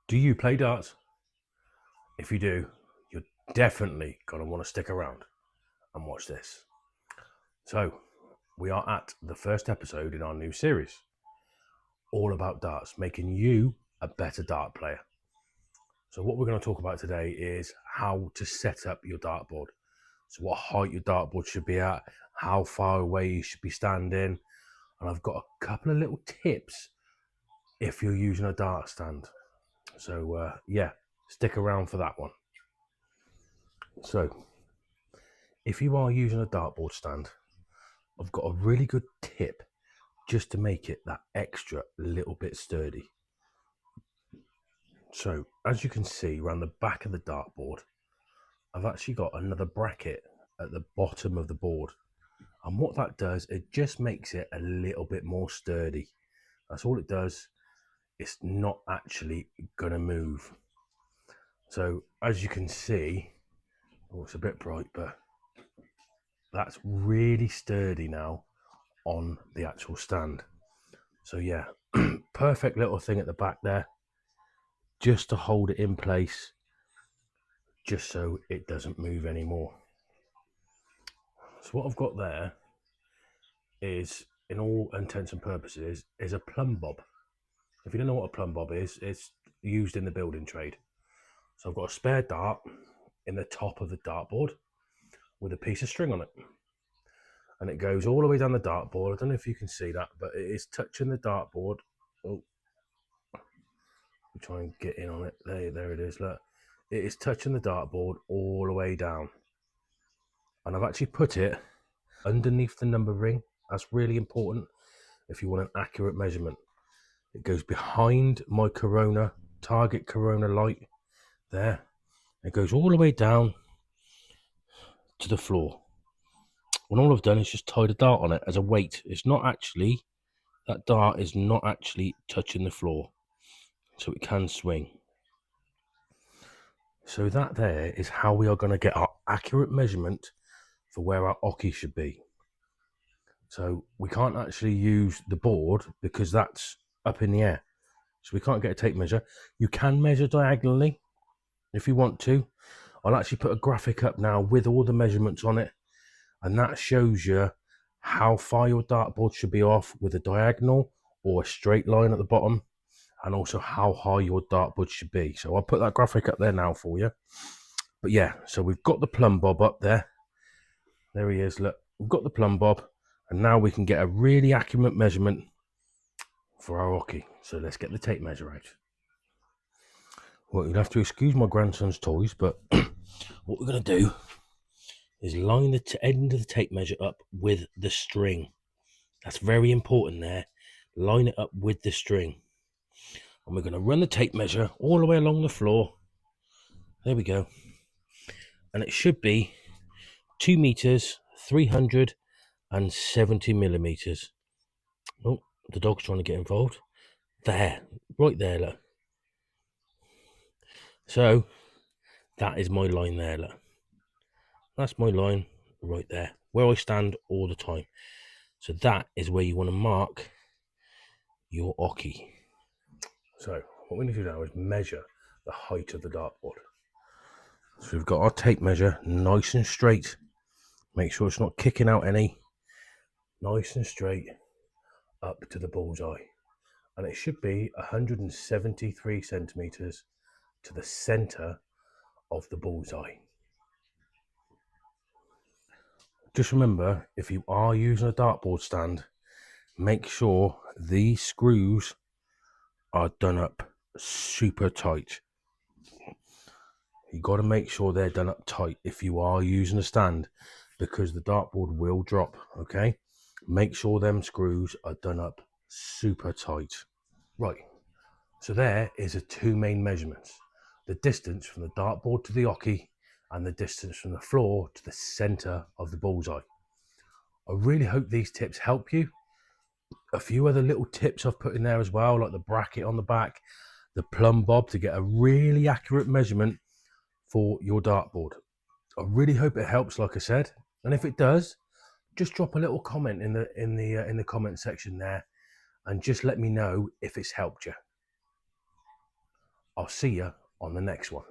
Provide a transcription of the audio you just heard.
Do you play darts? If you do, you're definitely going to want to stick around and watch this. So, we are at the first episode in our new series, all about darts, making you a better dart player. So, what we're going to talk about today is how to set up your dartboard. So, what height your dartboard should be at, how far away you should be standing, and I've got a couple of little tips if you're using a dart stand. So, yeah, stick around for that one. So, if you are using a dartboard stand, I've got a really good tip just to make it that extra little bit sturdy. So, as you can see around the back of the dartboard, I've actually got another bracket at the bottom of the board. And what that does, it just makes it a little bit more sturdy. That's all it does. It's not actually going to move. So, as you can see, oh, it's a bit bright, but that's really sturdy now on the actual stand. So yeah, perfect little thing at the back there, just to hold it in place, just so it doesn't move anymore. So what I've got there is, in all intents and purposes, is a plumb bob. If you don't know what a plumb bob is, it's used in the building trade. So I've got a spare dart in the top of the dartboard with a piece of string on it. And it goes all the way down the dartboard. I don't know if you can see that, but it is touching the dartboard. Oh, try and get in on it. There it is. Look, it is touching the dartboard all the way down. And I've actually put it underneath the number ring. That's really important if you want an accurate measurement. It goes behind my target corona light there. It goes all the way down to the floor. And all I've done is just tied a dart on it as a weight. It's not actually, that dart is not actually touching the floor, so it can swing. So that there is how we are going to get our accurate measurement for where our oche should be. So we can't actually use the board because that's up in the air. So we can't get a tape measure. You can measure diagonally if you want to. I'll actually put a graphic up now with all the measurements on it. And that shows you how far your dartboard should be off with a diagonal or a straight line at the bottom. And also how high your dartboard should be. So I'll put that graphic up there now for you. But yeah, so we've got the plumb bob up there. There he is, look. We've got the plumb bob. And now we can get a really accurate measurement for our oche. So let's get the tape measure out. Well, you'll have to excuse my grandson's toys, but what we're going to do is line the end of the tape measure up with the string. That's very important there. Line it up with the string. And we're going to run the tape measure all the way along the floor. There we go. And it should be 2 meters, 370 millimeters. Oh, the dog's trying to get involved. There, right there, look. So that is my line there, look. That's my line right there, where I stand all the time. So that is where you want to mark your oche. So what we need to do now is measure the height of the dartboard. So we've got our tape measure nice and straight. Make sure it's not kicking out any. Nice and straight up to the bullseye. And it should be 173 centimeters to the center of the bullseye. Just remember, if you are using a dartboard stand, make sure these screws are done up super tight. You got to make sure they're done up tight if you are using a stand, because the dartboard will drop. Okay, make sure them screws are done up super tight. Right, so there is the two main measurements: the distance from the dartboard to the oche and the distance from the floor to the center of the bullseye. I really hope these tips help you. A few other little tips I've put in there as well, like the bracket on the back, the plumb bob to get a really accurate measurement for your dartboard. I really hope it helps, like I said, and if it does, just drop a little comment in the comment section there, and just let me know if it's helped you. I'll see you on the next one.